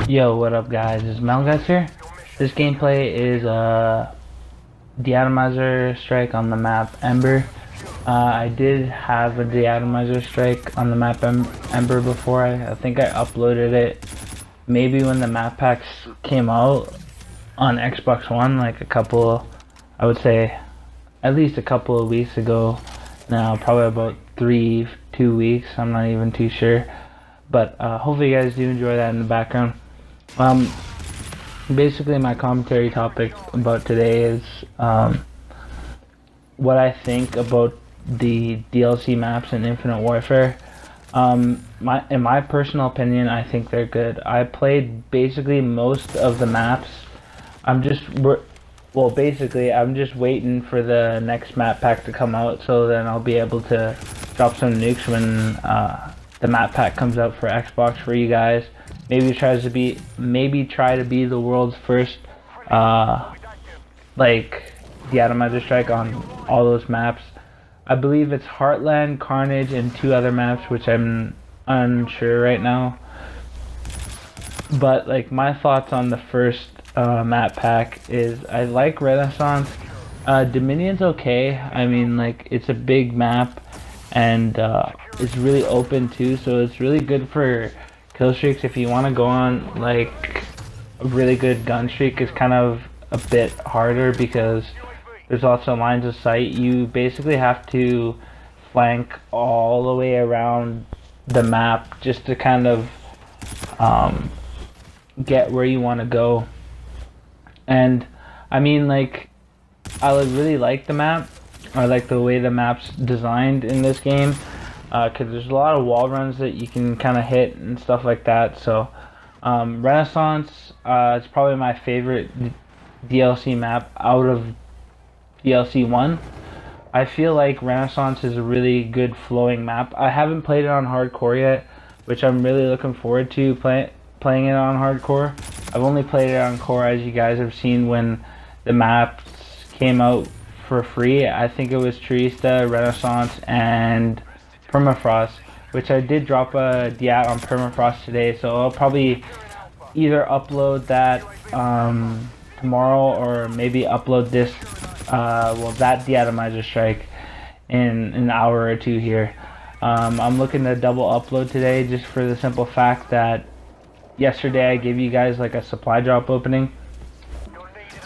Yo, what up guys? It's Melguys here. This gameplay is Deatomizer strike on the map Ember. I did have a Deatomizer strike on the map Ember before. I think I uploaded it maybe when the map packs came out on Xbox One, like I would say at least a couple of weeks ago now, probably about 2 weeks, I'm not even too sure. But hopefully you guys do enjoy that in the background. Um, Basically my commentary topic about today is what I think about the DLC maps in Infinite Warfare. In my personal opinion, I think they're good. I played basically most of the maps. I'm just waiting for the next map pack to come out, so then I'll be able to drop some nukes when the map pack comes out for Xbox for you guys. Maybe try to be the world's first like Deatomizer strike on all those maps. I believe it's Heartland, Carnage, and 2 other maps, which I'm unsure right now. But like my thoughts on the first map pack is I like Renaissance. Dominion's okay. I mean, like, it's a big map and it's really open too, so it's really good for kill streaks. If you want to go on like a really good gun streak, is kind of a bit harder because there's also lines of sight. You basically have to flank all the way around the map just to kind of get where you want to go. And I mean, like, I would really like the map. I like the way the map's designed in this game, because there's a lot of wall runs that you can kind of hit and stuff like that. So Renaissance, it's probably my favorite DLC map out of DLC 1. I feel like Renaissance is a really good flowing map. I haven't played it on hardcore yet, which I'm really looking forward to playing it on hardcore. I've only played it on core, as you guys have seen when the maps came out for free. I think it was Turista, Renaissance, and Permafrost, which I did drop a Deat on Permafrost today, so I'll probably either upload that tomorrow, or maybe upload this that Deatomizer strike in an hour or two here. I'm looking to double upload today, just for the simple fact that yesterday I gave you guys like a supply drop opening,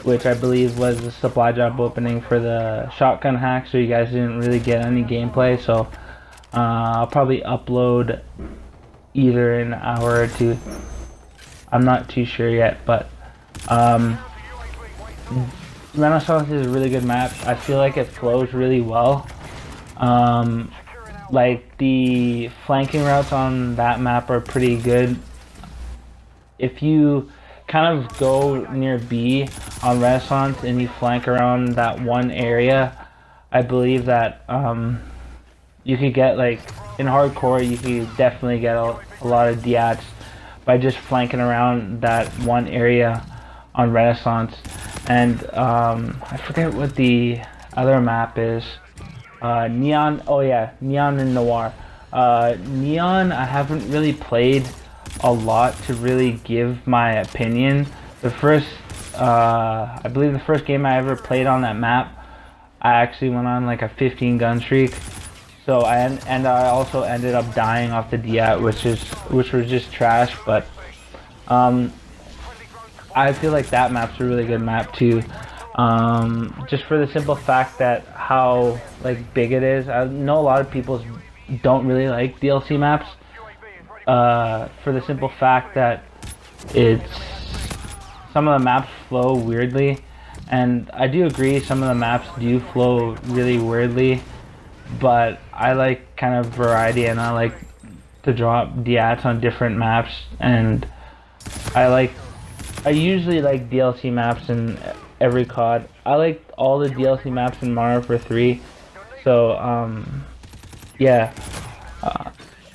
which I believe was the supply drop opening for the shotgun hack, so you guys didn't really get any gameplay. So I'll probably upload either in an hour or two. I'm not too sure yet, but Renaissance is a really good map. I feel like it flows really well. Like, the flanking routes on that map are pretty good. If you kind of go near B on Renaissance and you flank around that one area, I believe that you could get, like, in hardcore, you could definitely get a lot of Deats by just flanking around that one area on Renaissance. And I forget what the other map is. Neon. Oh yeah, Neon and Noir. Neon, I haven't really played a lot to really give my opinion. I believe the first game I ever played on that map, I actually went on like a 15 gun streak. So I also ended up dying off the Deat, which was just trash. But I feel like that map's a really good map too. Just for the simple fact that how like big it is. I know a lot of people don't really like DLC maps, for the simple fact that some of the maps flow weirdly, and I do agree some of the maps do flow really weirdly, but I like kind of variety, and I like to drop Deats on different maps, and I usually like DLC maps in every COD. I like all the DLC maps in Modern Warfare 3. So yeah,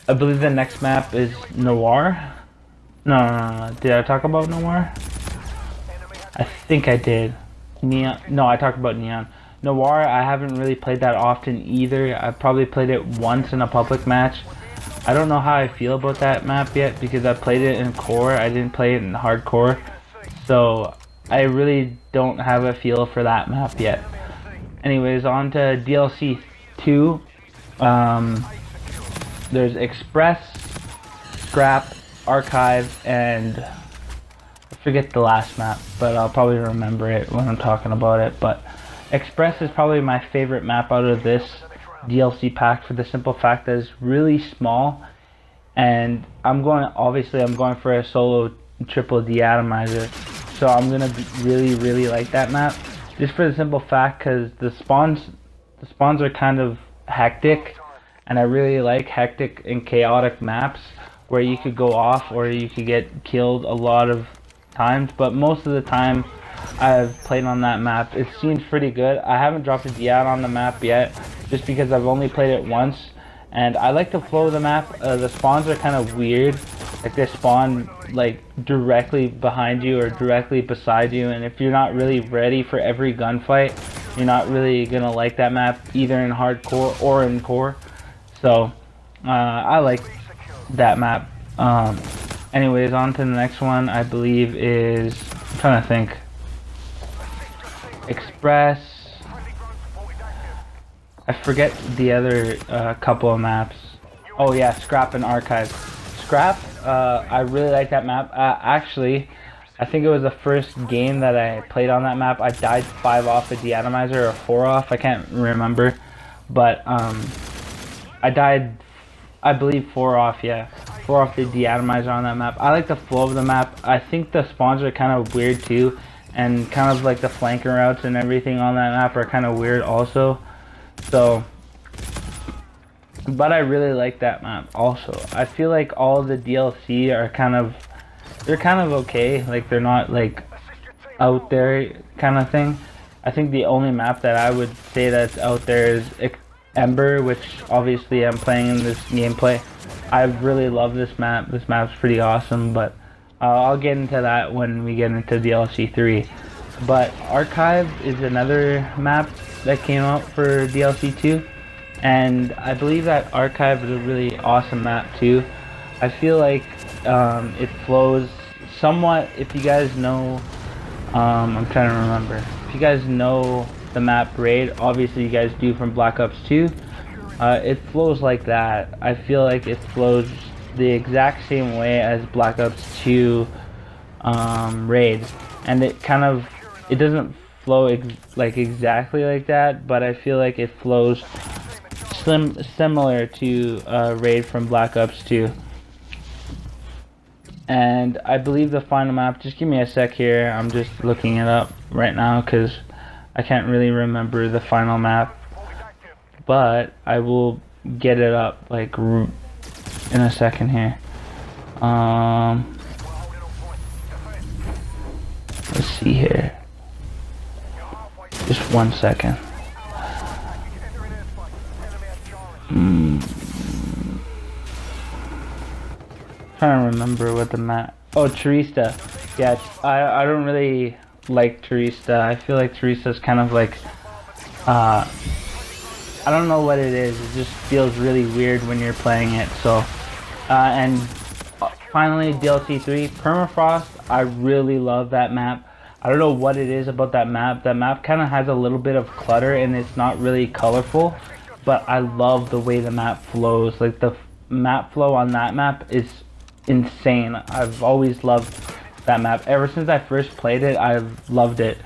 I believe the next map is Noir. No. Did I talk about Noir? I think I did. Neon. No, I talked about Neon. Noir, I haven't really played that often either. I probably played it once in a public match. I don't know how I feel about that map yet because I played it in core. I didn't play it in hardcore, so I really don't have a feel for that map yet. Anyways, on to DLC 2. There's Express, Scrap, Archive, and I forget the last map, but I'll probably remember it when I'm talking about it. But Express is probably my favorite map out of this DLC pack for the simple fact that it's really small, and obviously I'm going for a solo triple Deatomizer, so I'm gonna really like that map just for the simple fact because the spawns are kind of hectic, and I really like hectic and chaotic maps where you could go off or you could get killed a lot of times, but most of the time I've played on that map, it seems pretty good. I haven't dropped a Deat on the map yet just because I've only played it once, and I like the flow of the map. The spawns are kind of weird, like they spawn like directly behind you or directly beside you, and if you're not really ready for every gunfight, you're not really gonna like that map either in hardcore or in core. So I like that map. Anyways, on to the next one. I believe is, I'm trying to think, Express. I forget the other couple of maps. Oh yeah, Scrap and Archive. Scrap, I really like that map. Actually, I think it was the first game that I played on that map. I died 5 off the Deatomizer or 4 off, I can't remember. But I died, I believe 4 off, yeah. 4 off the Deatomizer on that map. I like the flow of the map. I think the spawns are kind of weird too, and kind of like the flanking routes and everything on that map are kind of weird also. So, but I really like that map also. I feel like all the DLC are they're kind of okay. Like they're not like out there kind of thing. I think the only map that I would say that's out there is Ember, which obviously I'm playing in this gameplay. I really love this map. This map's pretty awesome, but I'll get into that when we get into DLC 3. But Archive is another map that came out for DLC 2, and I believe that Archive is a really awesome map too. I feel like it flows somewhat. If you guys know, I'm trying to remember. If you guys know the map Raid, obviously you guys do from Black Ops 2. It flows like that. I feel like it flows the exact same way as Black Ops 2 Raid, and it doesn't flow exactly like that, but I feel like it flows similar to Raid from Black Ops 2. And I believe the final map, just give me a sec here, I'm just looking it up right now because I can't really remember the final map, but I will get it up like in a second here. Let's see here. Just 1 second. Trying to remember what the map. Oh, Terista. Yeah, I don't really like Terista. I feel like Terista's kind of like I don't know what it is. It just feels really weird when you're playing it. So and finally DLC 3, Permafrost. I really love that map. I don't know what it is about that map. That map kind of has a little bit of clutter and it's not really colorful, but I love the way the map flows. Like the map flow on that map is insane. I've always loved that map. Ever since I first played it, I've loved it.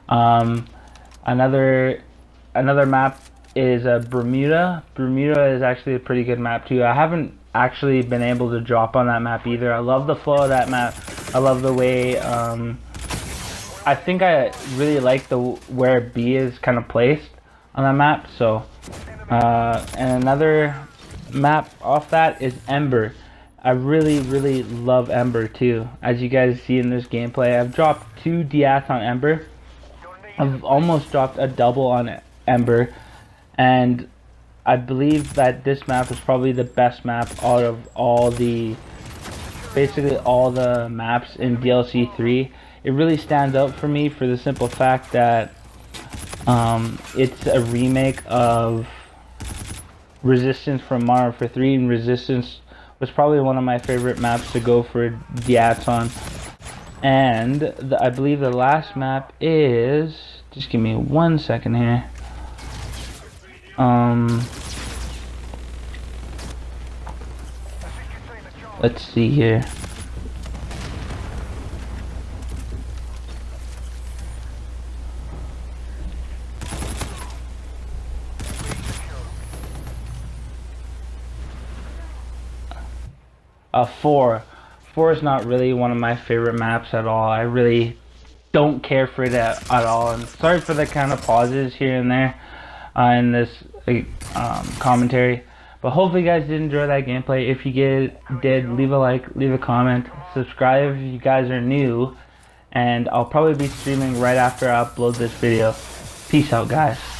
Another map is Bermuda. Bermuda is actually a pretty good map too. I haven't actually been able to drop on that map either. I love the flow of that map. I love the way I think I really like where B is kind of placed on that map. So and another map off that is Ember. I really love Ember too. As you guys see in this gameplay, I've dropped 2 Deats on Ember. I've almost dropped a double on Ember, and I believe that this map is probably the best map out of basically all the maps in DLC 3. It really stands out for me for the simple fact that it's a remake of Resistance from Mario for 3, and Resistance was probably one of my favorite maps to go for Deats on. And I believe the last map is, just give me 1 second here. Let's see here. Four. 4 is not really one of my favorite maps at all. I really don't care for it at all. And sorry for the kind of pauses here and there in this commentary. But hopefully you guys did enjoy that gameplay. If you did, leave a like, leave a comment, subscribe if you guys are new. And I'll probably be streaming right after I upload this video. Peace out, guys.